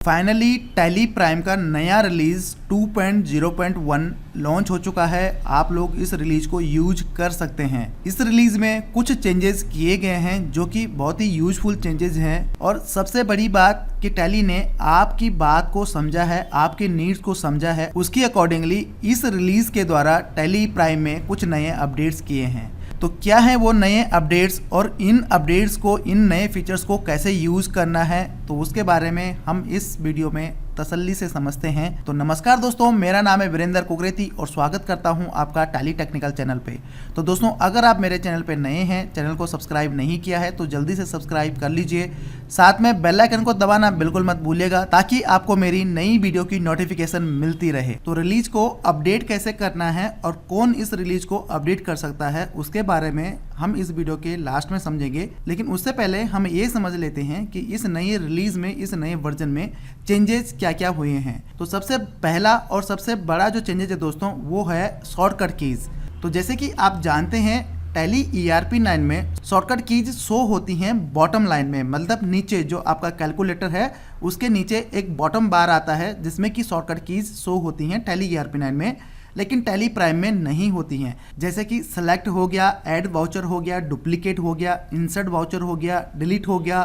Finally tally prime का नया release 2.0.1 launch हो चुका है। आप लोग इस रिलीज को यूज कर सकते हैं। इस रिलीज में कुछ चेंजेस किए गए हैं जो कि बहुत ही यूजफुल चेंजेस हैं और सबसे बड़ी बात कि टैली ने आपकी बात को समझा है, आपके नीड्स को समझा है, उसकी अकॉर्डिंगली इस रिलीज के द्वारा टैली प्राइम में कुछ नए अपडेट्स किए हैं। तो क्या है वो नए अपडेट्स और इन अपडेट्स को, इन नए फीचर्स को कैसे यूज़ करना है, तो उसके बारे में हम इस वीडियो में तसल्ली से समझते हैं। तो नमस्कार दोस्तों, मेरा नाम है वीरेंद्र कुकरेती और स्वागत करता हूं आपका टैली टेक्निकल चैनल पे। तो दोस्तों, अगर आप मेरे चैनल पे नए हैं, चैनल को सब्सक्राइब नहीं किया है तो जल्दी से सब्सक्राइब कर लीजिए। साथ में बेल आइकन को दबाना बिल्कुल मत भूलिएगा ताकि आपको मेरी नई वीडियो की नोटिफिकेशन मिलती रहे। तो रिलीज को अपडेट कैसे करना है और कौन इस रिलीज को अपडेट कर सकता है, उसके बारे में हम इस वीडियो के लास्ट में समझेंगे। लेकिन उससे पहले हम ये समझ लेते हैं कि इस नई रिलीज में, इस नए वर्जन में चेंजेस क्या क्या हुए हैं। तो सबसे पहला और सबसे बड़ा जो चेंजेस है दोस्तों, वो है शॉर्टकट कीज। तो जैसे कि आप जानते हैं, टैली ERP9 में शॉर्टकट कीज शो होती हैं बॉटम लाइन में, मतलब नीचे जो आपका कैलकुलेटर है उसके नीचे एक बॉटम बार आता है जिसमें कि शॉर्टकट कीज शो होती हैं टैली ERP9 में, लेकिन टैली प्राइम में नहीं होती हैं। जैसे कि सेलेक्ट हो गया, ऐड वाउचर हो गया, डुप्लीकेट हो गया, इंसर्ट वाउचर हो गया, डिलीट हो गया,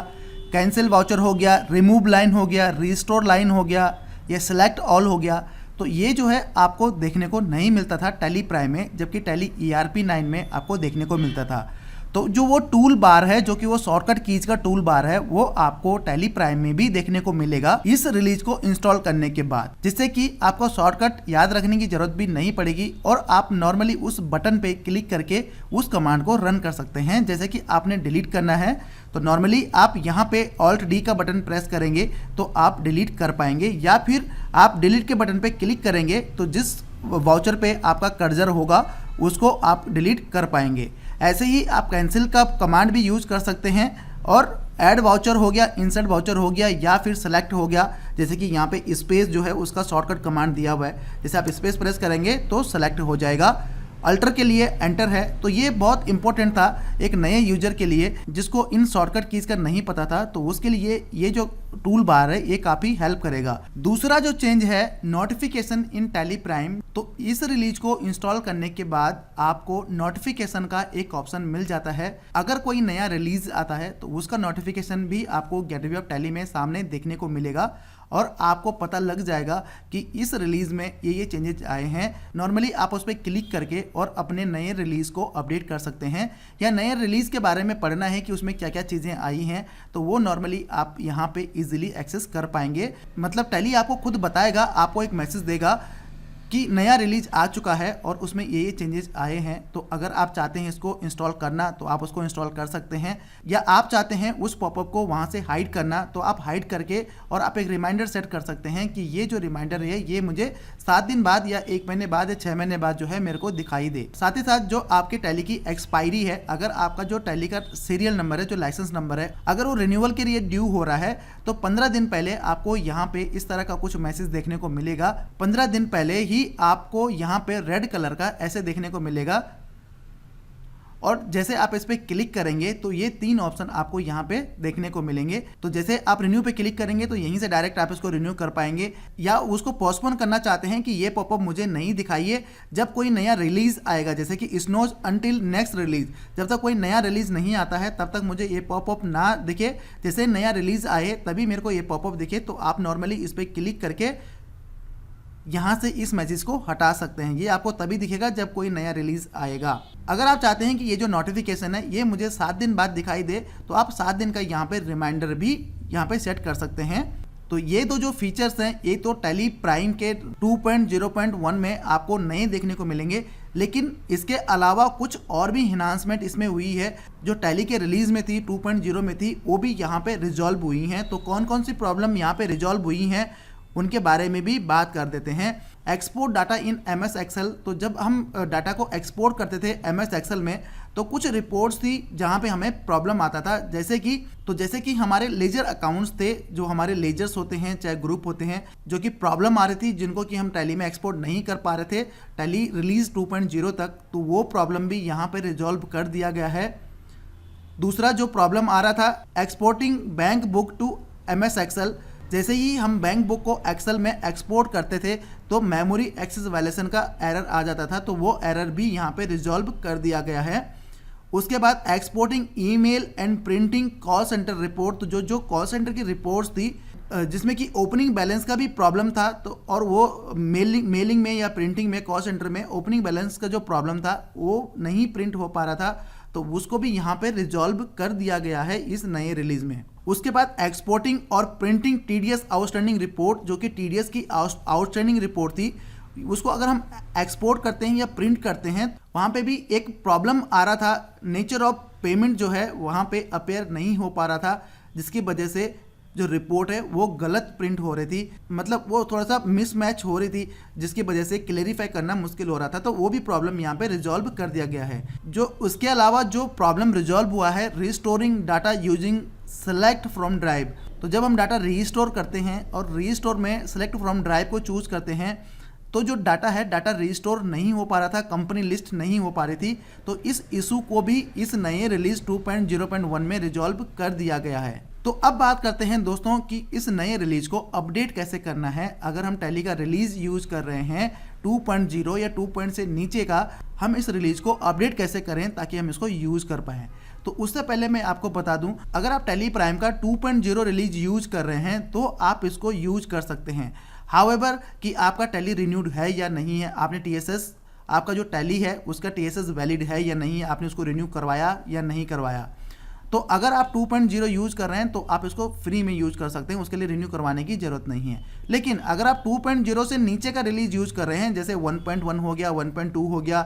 कैंसिल वाउचर हो गया, रिमूव लाइन हो गया, रिस्टोर लाइन हो गया, या सेलेक्ट ऑल हो गया। तो ये जो है आपको देखने को नहीं मिलता था टैली प्राइम में, जबकि टैली ERP9 में आपको देखने को मिलता था। तो जो वो टूल बार है, जो कि वो शॉर्टकट कीज का टूल बार है, वो आपको टैली प्राइम में भी देखने को मिलेगा इस रिलीज को इंस्टॉल करने के बाद, जिससे कि आपको शॉर्टकट याद रखने की जरूरत भी नहीं पड़ेगी और आप नॉर्मली उस बटन पे क्लिक करके उस कमांड को रन कर सकते हैं। जैसे कि आपने डिलीट करना है तो नॉर्मली आप यहाँ पे Alt D का बटन प्रेस करेंगे तो आप डिलीट कर पाएंगे, या फिर आप डिलीट के बटन पे क्लिक करेंगे तो जिस वाउचर पे आपका कर्सर होगा उसको आप डिलीट कर पाएंगे। ऐसे ही आप कैंसिल का कमांड भी यूज कर सकते हैं और ऐड वाउचर हो गया, इंसर्ट वाउचर हो गया, या फिर सेलेक्ट हो गया। जैसे कि यहाँ पे स्पेस जो है उसका शॉर्टकट कमांड दिया हुआ है, जैसे आप स्पेस प्रेस करेंगे तो सेलेक्ट हो जाएगा। अल्टर के लिए एंटर है। तो ये बहुत इंपॉर्टेंट था एक नए यूजर के लिए जिसको इन शॉर्टकट कीज का नहीं पता था, तो उसके लिए ये जो टूल बार है ये काफी हेल्प करेगा। दूसरा जो चेंज है नोटिफिकेशन इन टैली प्राइम। तो इस रिलीज को इंस्टॉल करने के बाद आपको नोटिफिकेशन का एक ऑप्शन मिल जाता है। अगर कोई नया रिलीज आता है तो उसका नोटिफिकेशन भी आपको गेटवे ऑफ टैली में सामने देखने को मिलेगा और आपको पता लग जाएगा कि इस रिलीज में ये चेंजेस आए हैं। नॉर्मली आप उस पर क्लिक करके और अपने नए रिलीज को अपडेट कर सकते हैं, या नए रिलीज के बारे में पढ़ना है कि उसमें क्या क्या चीज़ें आई हैं, तो वो नॉर्मली आप यहाँ पे इजीली एक्सेस कर पाएंगे। मतलब टैली आपको खुद बताएगा, आपको एक मैसेज देगा कि नया रिलीज आ चुका है और उसमें ये चेंजेस आए हैं। तो अगर आप चाहते हैं इसको इंस्टॉल करना तो आप उसको इंस्टॉल कर सकते हैं, या आप चाहते हैं उस पॉपअप को वहाँ से हाइड करना तो आप हाइड करके और आप एक रिमाइंडर सेट कर सकते हैं कि ये जो रिमाइंडर है ये मुझे 7 दिन बाद या 1 महीने बाद या 6 महीने बाद जो है मेरे को दिखाई दे। साथ ही साथ जो आपके टैली की एक्सपायरी है, अगर आपका जो टैली का सीरियल नंबर है, जो लाइसेंस नंबर है, अगर वो रिन्यूअल के लिए ड्यू हो रहा है तो 15 दिन पहले आपको यहाँ पे इस तरह का कुछ मैसेज देखने को मिलेगा। 15 दिन पहले ही आपको यहाँ पे रेड कलर का ऐसे देखने को मिलेगा और जैसे आप इस पे क्लिक करेंगे तो ये 3 ऑप्शन आपको यहाँ पे देखने को मिलेंगे। तो जैसे आप रिन्यू पे क्लिक करेंगे तो यहीं से डायरेक्ट आप इसको रिन्यू कर पाएंगे, या उसको पोस्टपोन करना चाहते हैं कि ये पॉपअप मुझे नहीं दिखाइए जब कोई नया रिलीज आएगा, जैसे कि स्नोज अंटिल नेक्स्ट रिलीज, जब तक कोई नया रिलीज नहीं आता है तब तक मुझे ये पॉपअप ना दिखे, जैसे नया रिलीज आए तभी मेरे को ये पॉपअप दिखे। तो आप नॉर्मली इस पर क्लिक करके यहाँ से इस मैसेज को हटा सकते हैं। ये आपको तभी दिखेगा जब कोई नया रिलीज आएगा। अगर आप चाहते हैं कि ये जो नोटिफिकेशन है ये मुझे 7 दिन बाद दिखाई दे तो आप 7 दिन का यहाँ पे रिमाइंडर भी यहाँ पे सेट कर सकते हैं। तो ये दो जो फीचर्स हैं ये तो टैली प्राइम के 2.0.1 में आपको नए देखने को मिलेंगे, लेकिन इसके अलावा कुछ और भी इन्हांसमेंट इसमें हुई है जो टैली के रिलीज में थी, 2.0 में थी, वो भी यहाँ पे रिजॉल्व हुई हैं। तो कौन कौन सी प्रॉब्लम यहाँ पे रिजॉल्व हुई हैं उनके बारे में भी बात कर देते हैं। Export data in MS Excel. तो जब हम डाटा को एक्सपोर्ट करते थे MS एक्सेल में तो कुछ रिपोर्ट्स थी जहां पे हमें प्रॉब्लम आता था, जैसे कि हमारे लेजर अकाउंट्स थे, जो हमारे लेजर्स होते हैं चाहे ग्रुप होते हैं, जो कि प्रॉब्लम आ रही थी जिनको कि हम टैली में एक्सपोर्ट नहीं कर पा रहे थे टैली रिलीज 2.0 तक। तो वो प्रॉब्लम भी यहाँ पे रिजॉल्व कर दिया गया है। दूसरा जो प्रॉब्लम आ रहा था exporting bank book to MS Excel, जैसे ही हम बैंक बुक को एक्सेल में एक्सपोर्ट करते थे तो मेमोरी एक्सेस वायलेशन का एरर आ जाता था, तो वो एरर भी यहाँ पे रिजॉल्व कर दिया गया है। उसके बाद exporting email and printing call centre report, तो जो कॉल सेंटर की रिपोर्ट्स थी जिसमें कि ओपनिंग बैलेंस का भी प्रॉब्लम था, तो और वो मेलिंग में या प्रिंटिंग में कॉल सेंटर में ओपनिंग बैलेंस का जो प्रॉब्लम था वो नहीं प्रिंट हो पा रहा था, तो उसको भी यहाँ पे रिजॉल्व कर दिया गया है इस नए रिलीज में। उसके बाद एक्सपोर्टिंग और प्रिंटिंग टीडीएस आउटस्टैंडिंग रिपोर्ट, जो कि टीडीएस की आउटस्टैंडिंग रिपोर्ट थी, उसको अगर हम एक्सपोर्ट करते हैं या प्रिंट करते हैं वहाँ पे भी एक प्रॉब्लम आ रहा था। नेचर ऑफ पेमेंट जो है वहाँ पे अपेयर नहीं हो पा रहा था, जिसकी वजह से जो रिपोर्ट है वो गलत प्रिंट हो रही थी, मतलब वो थोड़ा सा मिसमैच हो रही थी, जिसकी वजह से क्लेरिफाई करना मुश्किल हो रहा था। तो वो भी प्रॉब्लम यहाँ पे रिजॉल्व कर दिया गया है। जो उसके अलावा जो प्रॉब्लम रिजॉल्व हुआ है, restoring data using select from drive, तो जब हम डाटा रीस्टोर करते हैं और रीस्टोर में सेलेक्ट फ्रॉम ड्राइव को चूज करते हैं तो जो डाटा है, डाटा रीस्टोर नहीं हो पा रहा था, कंपनी लिस्ट नहीं हो पा रही थी, तो इस इशू को भी इस नए रिलीज 2.0.1 में रिजॉल्व कर दिया गया है। तो अब बात करते हैं दोस्तों कि इस नए रिलीज को अपडेट कैसे करना है। अगर हम टैली का रिलीज यूज कर रहे हैं 2.0 या 2. से नीचे का, हम इस रिलीज को अपडेट कैसे करें ताकि हम इसको यूज कर पाएं। तो उससे पहले मैं आपको बता दूं, अगर आप टैली प्राइम का 2.0 रिलीज यूज कर रहे हैं तो आप इसको यूज कर सकते हैं। हाउएवर कि आपका टैली रिन्यूड है या नहीं है, आपने टीएसएस, आपका जो टैली है उसका टीएसएस वैलिड है या नहीं है, आपने उसको रिन्यू करवाया या नहीं करवाया। तो अगर आप 2.0 यूज कर रहे हैं तो आप इसको फ्री में यूज कर सकते हैं, उसके लिए रिन्यू करवाने की जरूरत नहीं है। लेकिन अगर आप 2.0 से नीचे का रिलीज यूज कर रहे हैं, जैसे 1.1 हो गया, 1.2 हो गया,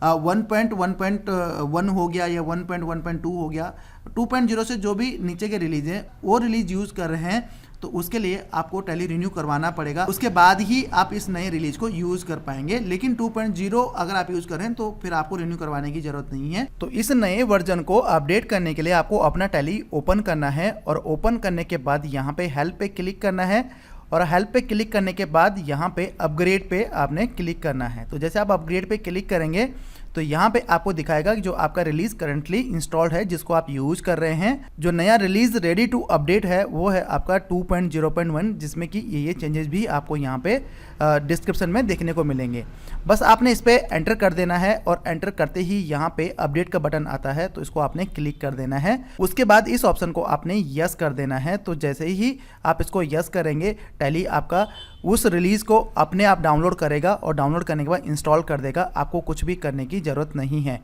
1.1.1 हो गया या 1.1.2 हो गया, 2.0 से जो भी नीचे के रिलीज है वो रिलीज यूज कर रहे हैं, तो उसके लिए आपको टैली रिन्यू करवाना पड़ेगा। उसके बाद ही आप इस नए रिलीज को यूज कर पाएंगे। लेकिन 2.0 अगर आप यूज कर रहे हैं तो फिर आपको रिन्यू करवाने की जरूरत नहीं है। तो इस नए वर्जन को अपडेट करने के लिए आपको अपना टैली ओपन करना है और ओपन करने के बाद यहाँ पे हेल्प पे क्लिक करना है और हेल्प पे क्लिक करने के बाद यहाँ पे अपग्रेड पे आपने क्लिक करना है। तो जैसे आप अपग्रेड पे क्लिक करेंगे तो यहाँ पे आपको दिखाएगा कि जो आपका रिलीज करंटली इंस्टॉल्ड है, जिसको आप यूज कर रहे हैं, जो नया रिलीज रेडी टू अपडेट है वो है आपका 2.0.1, जिसमें कि ये चेंजेस भी आपको यहाँ पे डिस्क्रिप्शन में देखने को मिलेंगे। बस आपने इस पर एंटर कर देना है और एंटर करते ही यहाँ पे अपडेट का बटन आता है, तो इसको आपने क्लिक कर देना है। उसके बाद इस ऑप्शन को आपने यस कर देना है। तो जैसे ही आप इसको यस करेंगे, टैली आपका उस रिलीज को अपने आप डाउनलोड करेगा और डाउनलोड करने के बाद इंस्टॉल कर देगा, आपको कुछ भी करने की ज़रूरत नहीं है।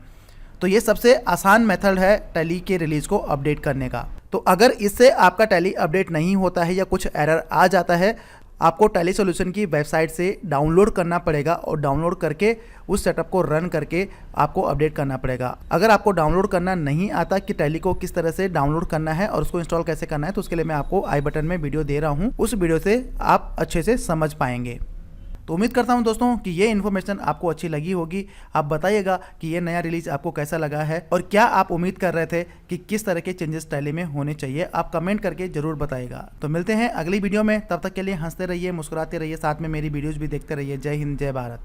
तो ये सबसे आसान मेथड है टैली के रिलीज को अपडेट करने का। तो अगर इससे आपका टैली अपडेट नहीं होता है या कुछ एरर आ जाता है, आपको टैली सॉल्यूशन की वेबसाइट से डाउनलोड करना पड़ेगा और डाउनलोड करके उस सेटअप को रन करके आपको अपडेट करना पड़ेगा। अगर आपको डाउनलोड करना नहीं आता कि टैली को किस तरह से डाउनलोड करना है और उसको इंस्टॉल कैसे करना है, तो उसके लिए मैं आपको आई बटन में वीडियो दे रहा हूँ, उस वीडियो से आप अच्छे से समझ पाएंगे। तो उम्मीद करता हूं दोस्तों कि ये इन्फॉर्मेशन आपको अच्छी लगी होगी। आप बताइएगा कि ये नया रिलीज आपको कैसा लगा है और क्या आप उम्मीद कर रहे थे कि किस तरह के चेंजेस टैली में होने चाहिए, आप कमेंट करके जरूर बताइएगा। तो मिलते हैं अगली वीडियो में, तब तक के लिए हंसते रहिए, मुस्कुराते रहिए, साथ में मेरी वीडियोज़ भी देखते रहिए। जय हिंद, जय भारत।